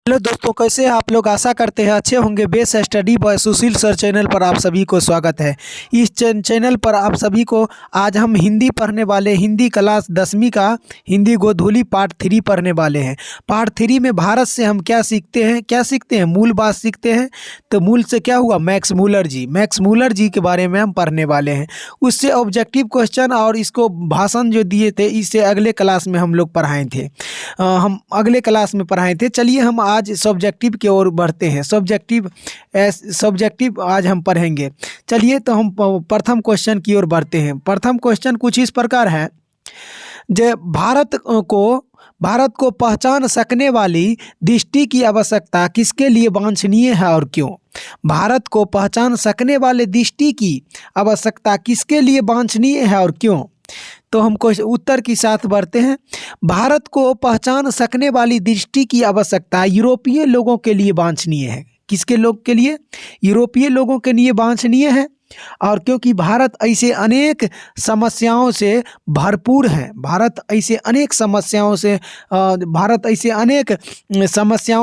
Hello दोस्तों, कैसे हैं आप लोग। आशा करते हैं अच्छे होंगे। बेस्ट स्टडी बॉय सुशील सर चैनल पर आप सभी को स्वागत है। इस चैनल पर आप सभी को आज हम हिंदी पढ़ने वाले, हिंदी क्लास 10वीं का हिंदी गोधूली पार्ट 3 पढ़ने वाले हैं। पार्ट 3 में भारत से हम क्या सीखते हैं, मूल बात सीखते हैं। तो मूल से क्या हुआ, मैक्स मूलर जी के बारे में हम पढ़ने वाले हैं। उससे ऑब्जेक्टिव क्वेश्चन और इसको भाषण जो दिए थे, इसे अगले क्लास में हम लोग पढ़ाए थे। हम अगले क्लास में पढ़ाए थे। चलिए हम आज सब्जेक्टिव की ओर बढ़ते हैं। सब्जेक्टिव आज हम पढ़ेंगे। चलिए तो हम प्रथम क्वेश्चन की ओर बढ़ते हैं। प्रथम क्वेश्चन कुछ इस प्रकार है। जो भारत को पहचान सकने वाली दृष्टि की आवश्यकता किसके लिए वांछनीय है और क्यों। भारत को पहचान सकने वाले दृष्टि की आवश्यकता किसके लिए वांछनीय है और क्यों। तो हमको उत्तर के साथ बढ़ते हैं। भारत को पहचान सकने वाली दृष्टि की आवश्यकता यूरोपीय लोगों के लिए वांछनीय है। किसके लोग के लिए, यूरोपीय लोगों के लिए वांछनीय है। और क्योंकि भारत ऐसे अनेक समस्याओं से भरपूर है, भारत ऐसे अनेक समस्याओं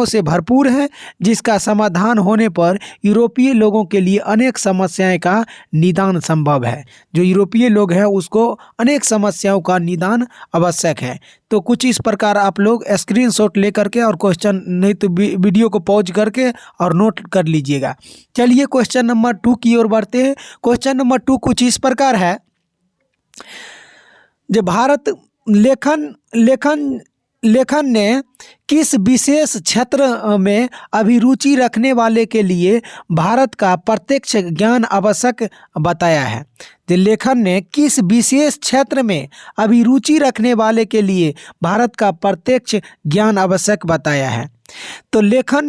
से भरपूर है, जिसका समाधान होने पर यूरोपीय लोगों के लिए अनेक समस्याएं का निदान संभव है। जो यूरोपीय लोग हैं उसको अनेक समस्याओं का निदान आवश्यक है। तो कुछ इस प्रकार आप लोग स्क्रीनशॉट लेकर के और क्वेश्चन, नहीं तो वीडियो को पॉज करके और नोट कर लीजिएगा। चलिए क्वेश्चन नंबर 2 की ओर बढ़ते हैं। क्वेश्चन नंबर 2 कुछ इस प्रकार है। जो भारत लेखन ने किस विशेष क्षेत्र में अभिरुचि रखने वाले के लिए भारत का प्रत्यक्ष ज्ञान आवश्यक बताया है। जो लेखन ने किस विशेष क्षेत्र में अभिरुचि रखने वाले के लिए भारत का प्रत्यक्ष ज्ञान आवश्यक बताया है। तो लेखक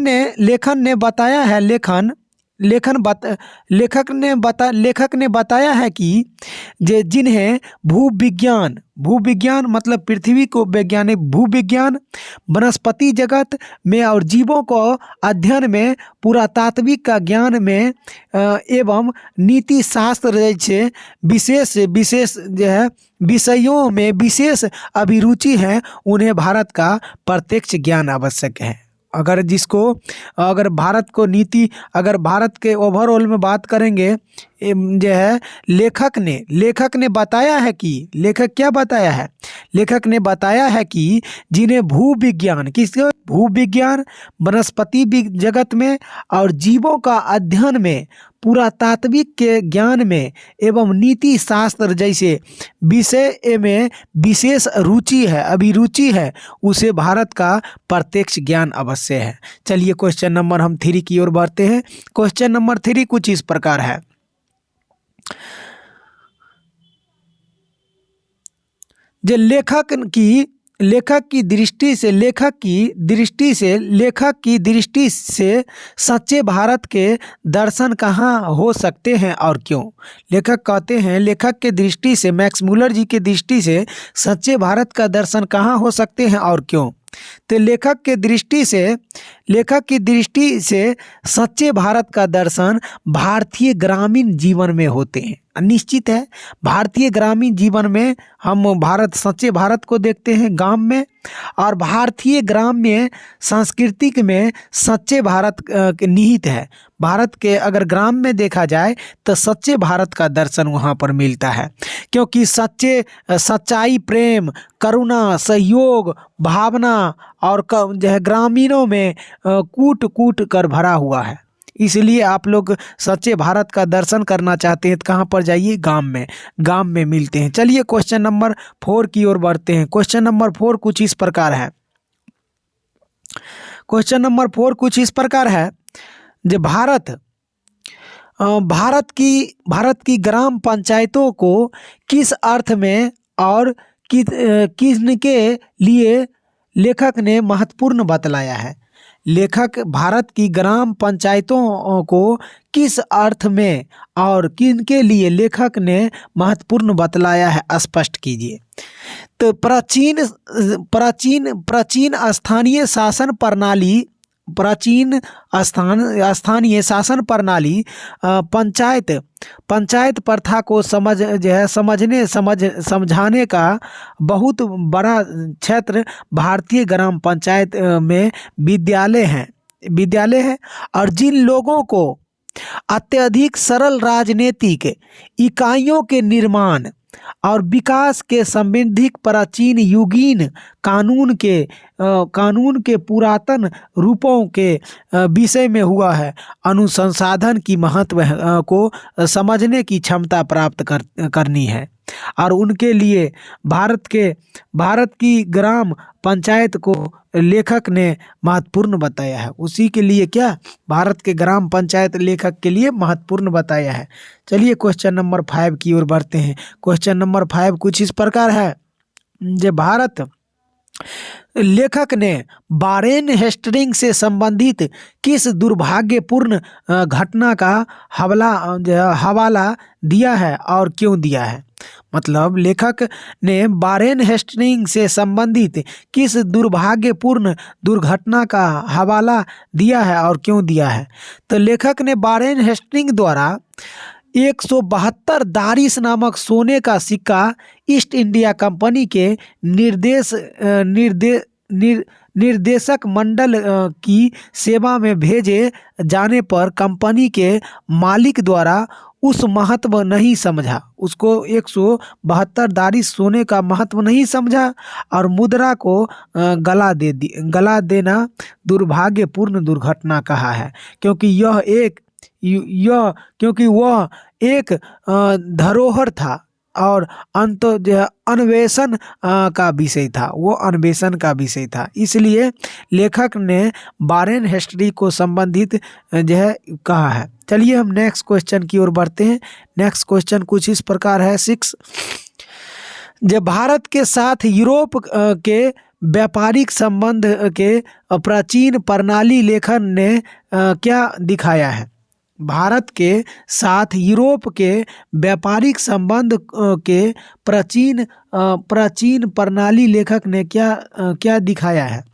ने बताया है कि जिन्हें भूविज्ञान मतलब पृथ्वी को वैज्ञानिक, भूविज्ञान, वनस्पति जगत में और जीवों को अध्ययन में, पुरातात्विक का ज्ञान में एवं नीति शास्त्र जैसे विशेष जो है विषयों में विशेष अभिरुचि है, उन्हें भारत का प्रत्यक्ष ज्ञान आवश्यक है। अगर भारत के ओवरऑल में बात करेंगे, जो है लेखक ने बताया है कि लेखक ने बताया है कि जिन्हें भूविज्ञान, वनस्पति जगत में और जीवों का अध्ययन में, पुरातात्विक के ज्ञान में एवं नीति शास्त्र जैसे विषय में विशेष अभिरुचि है, उसे भारत का प्रत्यक्ष ज्ञान अवश्य है। चलिए क्वेश्चन नंबर हम 3 की ओर बढ़ते हैं। क्वेश्चन नंबर 3 कुछ इस प्रकार है। जो लेखक की दृष्टि से सच्चे भारत के दर्शन कहाँ हो सकते हैं और क्यों। लेखक कहते हैं, लेखक के दृष्टि से, मैक्स मूलर जी के दृष्टि से सच्चे भारत का दर्शन कहाँ हो सकते हैं और क्यों। तो लेखक की दृष्टि से सच्चे भारत का दर्शन भारतीय ग्रामीण जीवन में होते हैं। निश्चित है, भारतीय ग्रामीण जीवन में हम सच्चे भारत को देखते हैं गांव में, और भारतीय ग्राम्य सांस्कृतिक में सच्चे भारत निहित है। भारत के अगर ग्राम में देखा जाए तो सच्चे भारत का दर्शन वहाँ पर मिलता है, क्योंकि सच्चाई, प्रेम, करुणा, सहयोग, भावना और जो है ग्रामीणों में कूट कर भरा हुआ है। इसलिए आप लोग सच्चे भारत का दर्शन करना चाहते हैं तो कहाँ पर जाइए, गांव में मिलते हैं। चलिए क्वेश्चन नंबर 4 की ओर बढ़ते हैं। क्वेश्चन नंबर 4 कुछ इस प्रकार है। क्वेश्चन नंबर 4 कुछ इस प्रकार है। जो भारत की ग्राम पंचायतों को किस अर्थ में और किसके लिए लेखक ने महत्वपूर्ण बतलाया है। लेखक भारत की ग्राम पंचायतों को किस अर्थ में और किनके लिए लेखक ने महत्वपूर्ण बतलाया है, स्पष्ट कीजिए। तो प्राचीन स्थानीय शासन प्रणाली प्राचीन स्थानीय शासन प्रणाली पंचायत प्रथा को समझाने का बहुत बड़ा क्षेत्र भारतीय ग्राम पंचायत में विद्यालय है। और जिन लोगों को अत्यधिक सरल राजनीतिक इकाइयों के निर्माण और विकास के संबंधित प्राचीन युगीन कानून के पुरातन रूपों के विषय में हुआ है, अनुसंधान की महत्व को समझने की क्षमता प्राप्त करनी है। और उनके लिए भारत की ग्राम पंचायत को लेखक ने महत्वपूर्ण बताया है। उसी के लिए क्या भारत के ग्राम पंचायत लेखक के लिए महत्वपूर्ण बताया है। चलिए क्वेश्चन नंबर 5 की ओर बढ़ते हैं। क्वेश्चन नंबर 5 कुछ इस प्रकार है। लेखक ने वारेन हेस्टिंग्स से संबंधित किस दुर्भाग्यपूर्ण घटना का हवाला दिया है और क्यों दिया है। मतलब लेखक ने वारेन हेस्टिंग्स से संबंधित किस दुर्भाग्यपूर्ण दुर्घटना का हवाला दिया है और क्यों दिया है। तो लेखक ने वारेन हेस्टिंग्स द्वारा 172 दारिस नामक सोने का सिक्का ईस्ट इंडिया कंपनी के निर्देशक मंडल की सेवा में भेजे जाने पर कंपनी के मालिक द्वारा उस महत्व नहीं समझा, उसको 172 दारिस सोने का महत्व नहीं समझा और मुद्रा को गला देना दुर्भाग्यपूर्ण दुर्घटना कहा है, क्योंकि वह एक धरोहर था और अन्वेषण का विषय था, वो अन्वेषण का विषय था। इसलिए लेखक ने वारेन हेस्टिंग्स को संबंधित कहा है। चलिए हम नेक्स्ट क्वेश्चन की ओर बढ़ते हैं। नेक्स्ट क्वेश्चन कुछ इस प्रकार है 6। भारत के साथ यूरोप के व्यापारिक संबंध के प्राचीन प्रणाली लेखन ने क्या दिखाया है। भारत के साथ यूरोप के व्यापारिक संबंध के प्राचीन प्रणाली लेखक ने क्या दिखाया है।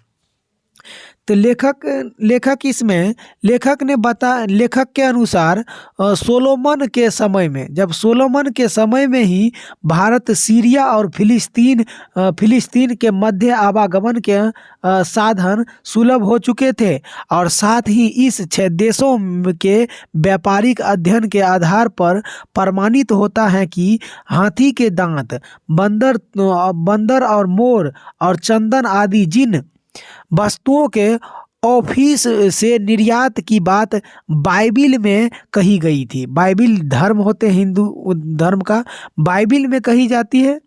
तो लेखक के अनुसार सोलोमन के समय में, जब सोलोमन के समय में ही भारत सीरिया और फिलिस्तीन के मध्य आवागमन के साधन सुलभ हो चुके थे और साथ ही इस 6 देशों के व्यापारिक अध्ययन के आधार पर प्रमाणित होता है कि हाथी के दांत, बंदर और मोर और चंदन आदि जिन वस्तुओं के ऑफिस से निर्यात की बात बाइबिल में कही गई थी। बाइबिल धर्म होते हिंदू धर्म का, बाइबिल में कही जाती है।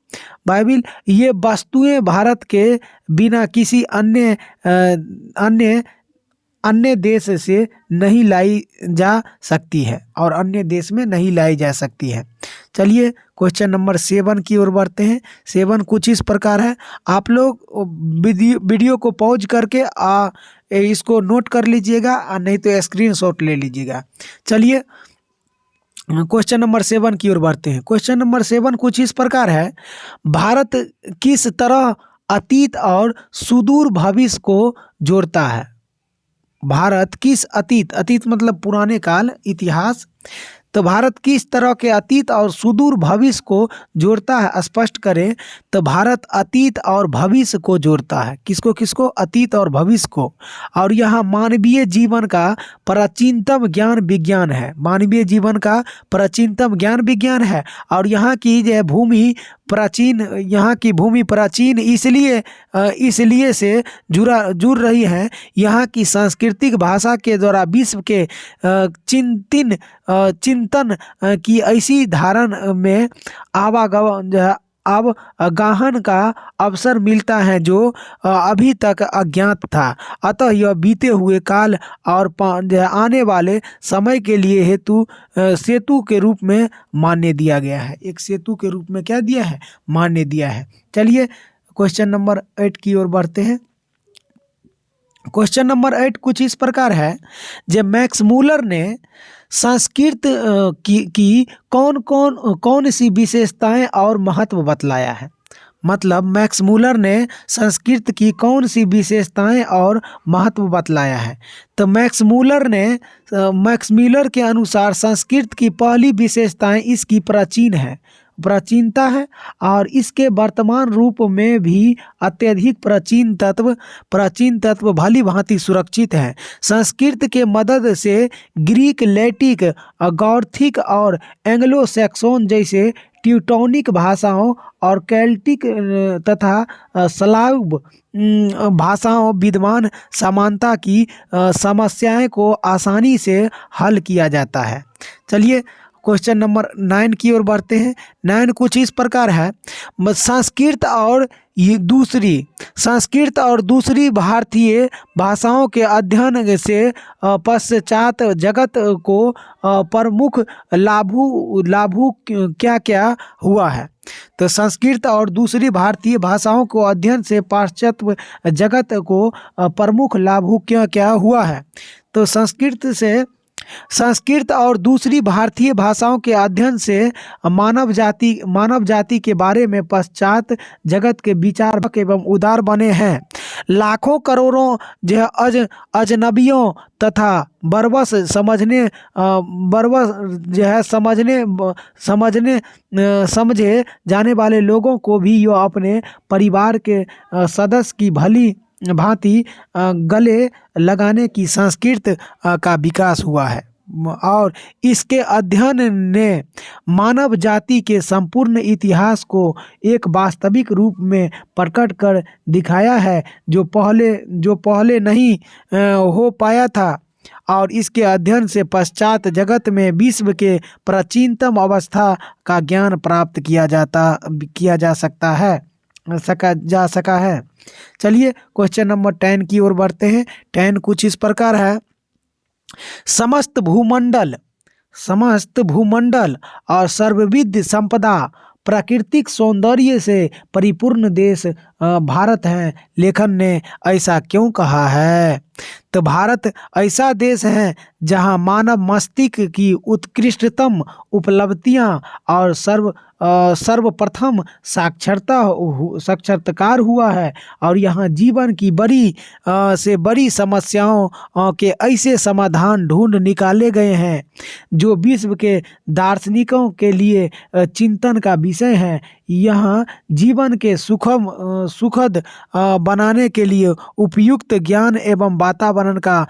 बाइबिल ये वस्तुएं भारत के बिना किसी अन्य देश से नहीं लाई जा सकती है और अन्य देश में नहीं लाई जा सकती है। चलिए क्वेश्चन नंबर 7 की ओर बढ़ते हैं। 7 कुछ इस प्रकार है। आप लोग वीडियो को पॉज करके इसको नोट कर लीजिएगा और नहीं तो स्क्रीनशॉट ले लीजिएगा। चलिए क्वेश्चन नंबर 7 की ओर बढ़ते हैं। क्वेश्चन नंबर 7 कुछ इस प्रकार है। भारत किस तरह अतीत और सुदूर भविष्य को जोड़ता है। भारत किस अतीत मतलब पुराने काल, इतिहास। तो भारत किस तरह के अतीत और सुदूर भविष्य को जोड़ता है, स्पष्ट करें। तो भारत अतीत और भविष्य को जोड़ता है। किसको? अतीत और भविष्य को। और यहाँ मानवीय जीवन का प्राचीनतम ज्ञान विज्ञान है। मानवीय जीवन का प्राचीनतम ज्ञान विज्ञान है। और यहाँ की भूमि प्राचीन इसलिए से जुड़ रही है। यहाँ की सांस्कृतिक भाषा के द्वारा विश्व के चिंतन की ऐसी धारण में अवगाहन का अवसर मिलता है जो अभी तक अज्ञात था। अतः यह बीते हुए काल और आने वाले समय के लिए सेतु के रूप में मान्य दिया गया है। एक सेतु के रूप में क्या दिया है? मान्य दिया है। चलिए क्वेश्चन नंबर 8 की ओर बढ़ते हैं। क्वेश्चन नंबर 8 कुछ इस प्रकार है। जब मैक्स मूलर ने संस्कृत की कौन सी विशेषताएं और महत्व बतलाया है। मतलब मैक्स मूलर ने संस्कृत की कौन सी विशेषताएं और महत्व बतलाया है? तो मैक्स मूलर के अनुसार संस्कृत की पहली विशेषताएं इसकी प्राचीनता है और इसके वर्तमान रूप में भी अत्यधिक प्राचीन तत्व भली भांति सुरक्षित हैं। संस्कृत के मदद से ग्रीक, लैटिक, गॉथिक और एंग्लो सैक्सोन जैसे ट्यूटोनिक भाषाओं और केल्टिक तथा स्लाव भाषाओं विद्यमान समानता की समस्याएं को आसानी से हल किया जाता है। चलिए क्वेश्चन नंबर 9 की ओर बढ़ते हैं। 9 कुछ इस प्रकार है। संस्कृत और दूसरी भारतीय भाषाओं के अध्ययन से पश्चात जगत को प्रमुख लाभू क्या क्या हुआ है? तो संस्कृत और दूसरी भारतीय भाषाओं को अध्ययन से पश्चात जगत को प्रमुख लाभू क्या क्या हुआ है? तो संस्कृत और दूसरी भारतीय भाषाओं के अध्ययन से मानव जाति के बारे में पश्चात जगत के विचारक एवं उदार बने हैं। लाखों करोड़ों अजनबियों तथा बरबस समझे जाने वाले लोगों को भी यो अपने परिवार के सदस्य की भली भांति गले लगाने की संस्कृत का विकास हुआ है और इसके अध्ययन ने मानव जाति के संपूर्ण इतिहास को एक वास्तविक रूप में प्रकट कर दिखाया है जो पहले नहीं हो पाया था और इसके अध्ययन से पश्चात जगत में विश्व के प्राचीनतम अवस्था का ज्ञान प्राप्त किया जा सका है। चलिए क्वेश्चन नंबर 10 की ओर बढ़ते हैं। 10 कुछ इस प्रकार है। समस्त भूमंडल और सर्वविध संपदा प्राकृतिक सौंदर्य से परिपूर्ण देश भारत है। लेखन ने ऐसा क्यों कहा है? तो भारत ऐसा देश है जहां मानव मस्तिष्क की उत्कृष्टतम उपलब्धियां और सर्वप्रथम साक्षात्कार हुआ है और यहाँ जीवन की बड़ी समस्याओं के ऐसे समाधान ढूंढ निकाले गए हैं जो विश्व के दार्शनिकों के लिए चिंतन का विषय है। यहाँ जीवन के सुखद बनाने के लिए उपयुक्त ज्ञान एवं वातावरण का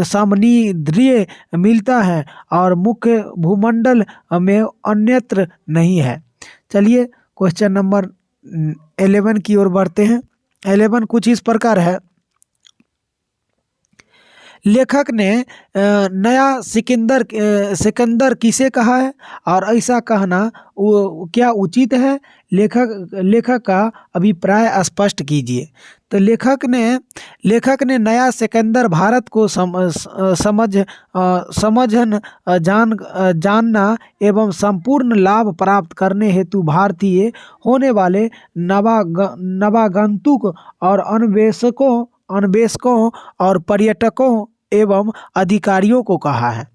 सामनिध्य मिलता है और मुख्य भूमंडल में अन्यत्र नहीं है। चलिए क्वेश्चन नंबर 11 की ओर बढ़ते हैं। 11 कुछ इस प्रकार है। लेखक ने नया सिकंदर किसे कहा है और ऐसा कहना क्या उचित है? लेखक का अभिप्राय स्पष्ट कीजिए। तो लेखक ने नया सिकंदर भारत को जानना एवं संपूर्ण लाभ प्राप्त करने हेतु भारतीय होने वाले नवागंतुक और अन्वेषकों और पर्यटकों एवं अधिकारियों को कहा है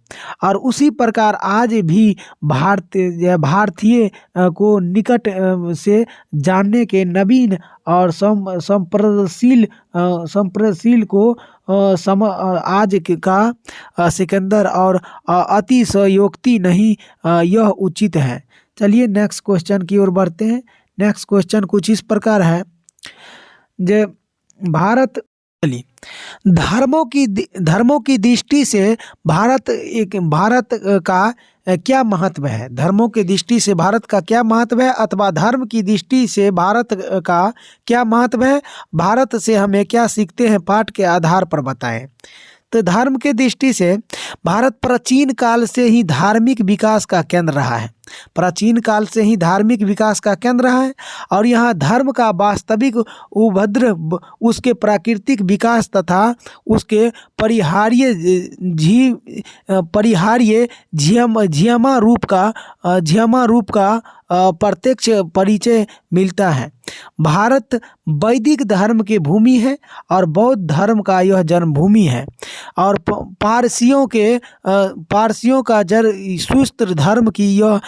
और उसी प्रकार आज भी भारतीय को निकट से जानने के नवीन और संप्रशील को आज का सिकंदर और अतिशयोक्ति नहीं यह उचित है। चलिए नेक्स्ट क्वेश्चन की ओर बढ़ते हैं। नेक्स्ट क्वेश्चन कुछ इस प्रकार है। धर्मों की दृष्टि से भारत का क्या महत्व है? धर्मों की दृष्टि से भारत का क्या महत्व है अथवा धर्म की दृष्टि से भारत का क्या महत्व है? भारत से हमें क्या सीखते हैं? पाठ के आधार पर बताएं। तो धर्म के दृष्टि से भारत प्राचीन काल से ही धार्मिक विकास का केंद्र रहा है। प्राचीन काल से ही धार्मिक विकास का केंद्र रहा है और यहाँ धर्म का वास्तविक उभद्र उसके प्राकृतिक विकास तथा उसके परिहार्य झियमा रूप का प्रत्यक्ष परिचय मिलता है। भारत वैदिक धर्म की भूमि है और बौद्ध धर्म का यह जन्मभूमि है। और पारसियों का जरसूत्र धर्म की यह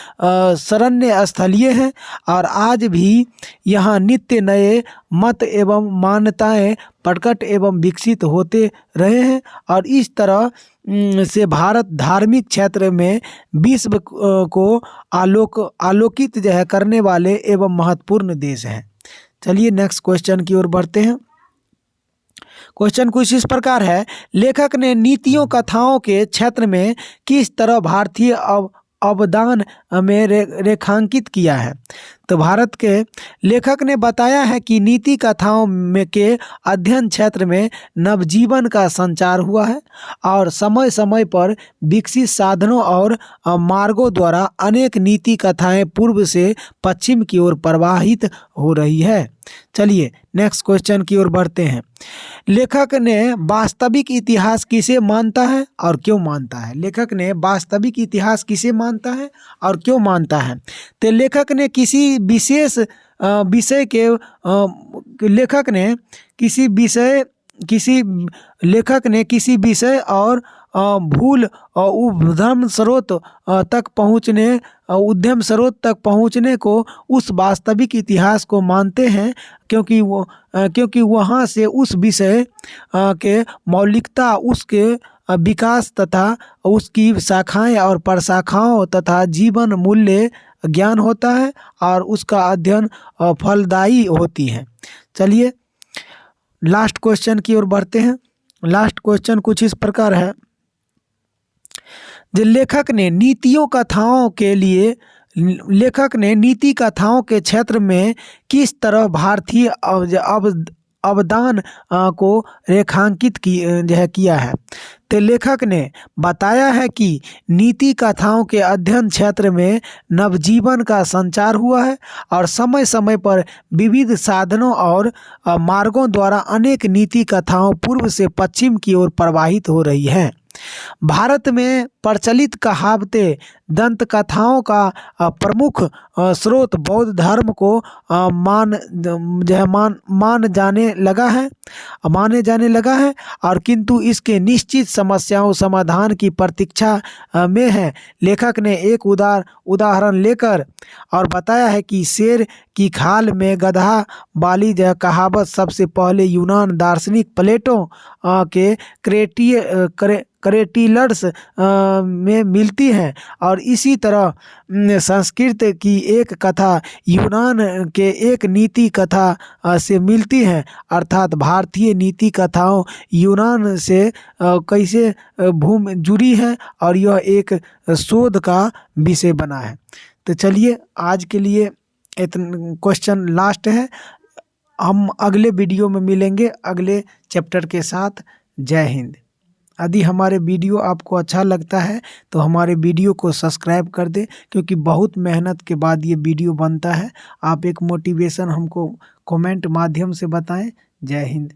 शरण्य स्थलीय है और आज भी यहाँ नित्य नए मत एवं मान्यताएं प्रकट एवं विकसित होते रहे हैं और इस तरह से भारत धार्मिक क्षेत्र में विश्व को आलोकित जो है करने वाले एवं महत्वपूर्ण देश हैं। चलिए नेक्स्ट क्वेश्चन की ओर बढ़ते हैं। क्वेश्चन कुछ इस प्रकार है, लेखक ने नीतियों कथाओं के क्षेत्र में किस तरह भारतीय अवदान में रेखांकित किया है। तो भारत के लेखक ने बताया है कि नीति कथाओं में के अध्ययन क्षेत्र में नवजीवन का संचार हुआ है और समय समय पर विकसित साधनों और मार्गों द्वारा अनेक नीति कथाएं पूर्व से पश्चिम की ओर प्रवाहित हो रही है। चलिए नेक्स्ट क्वेश्चन की ओर बढ़ते हैं। लेखक ने वास्तविक इतिहास किसे मानता है और क्यों मानता है। लेखक ने वास्तविक इतिहास किसे मानता है और क्यों मानता है। तो लेखक ने किसी विशेष विषय के लेखक ने किसी विषय और भूल और उद्यम स्रोत तक पहुँचने को उस वास्तविक इतिहास को मानते हैं क्योंकि वहाँ से उस विषय के मौलिकता, उसके विकास तथा उसकी शाखाएं और प्रशाखाओं तथा जीवन मूल्य ज्ञान होता है और उसका अध्ययन फलदायी होती है। चलिए लास्ट क्वेश्चन की ओर बढ़ते हैं। लास्ट क्वेश्चन कुछ इस प्रकार है, लेखक ने नीति कथाओं के क्षेत्र में किस तरह भारतीय अवदान को रेखांकित किया है। तो लेखक ने बताया है कि नीति कथाओं के अध्ययन क्षेत्र में नवजीवन का संचार हुआ है और समय समय पर विविध साधनों और मार्गों द्वारा अनेक नीति कथाओं पूर्व से पश्चिम की ओर प्रवाहित हो रही हैं। भारत में प्रचलित कहावतें दंत कथाओं का प्रमुख स्रोत बौद्ध धर्म को माने जाने लगा है और किंतु इसके निश्चित समस्याओं समाधान की प्रतीक्षा में है। लेखक ने एक उदाहरण लेकर और बताया है कि शेर की खाल में गधा वाली यह कहावत सबसे पहले यूनान दार्शनिक प्लेटो के क्रेटिलस में मिलती है और इसी तरह संस्कृत की एक कथा यूनान के एक नीति कथा से मिलती है। अर्थात भारतीय नीति कथाओं यूनान से कैसे जुड़ी है और यह एक शोध का विषय बना है। तो चलिए आज के लिए इतना क्वेश्चन लास्ट है। हम अगले वीडियो में मिलेंगे अगले चैप्टर के साथ। जय हिंद। यदि हमारे वीडियो आपको अच्छा लगता है तो हमारे वीडियो को सब्सक्राइब कर दें क्योंकि बहुत मेहनत के बाद ये वीडियो बनता है। आप एक मोटिवेशन हमको कमेंट माध्यम से बताएं। जय हिंद।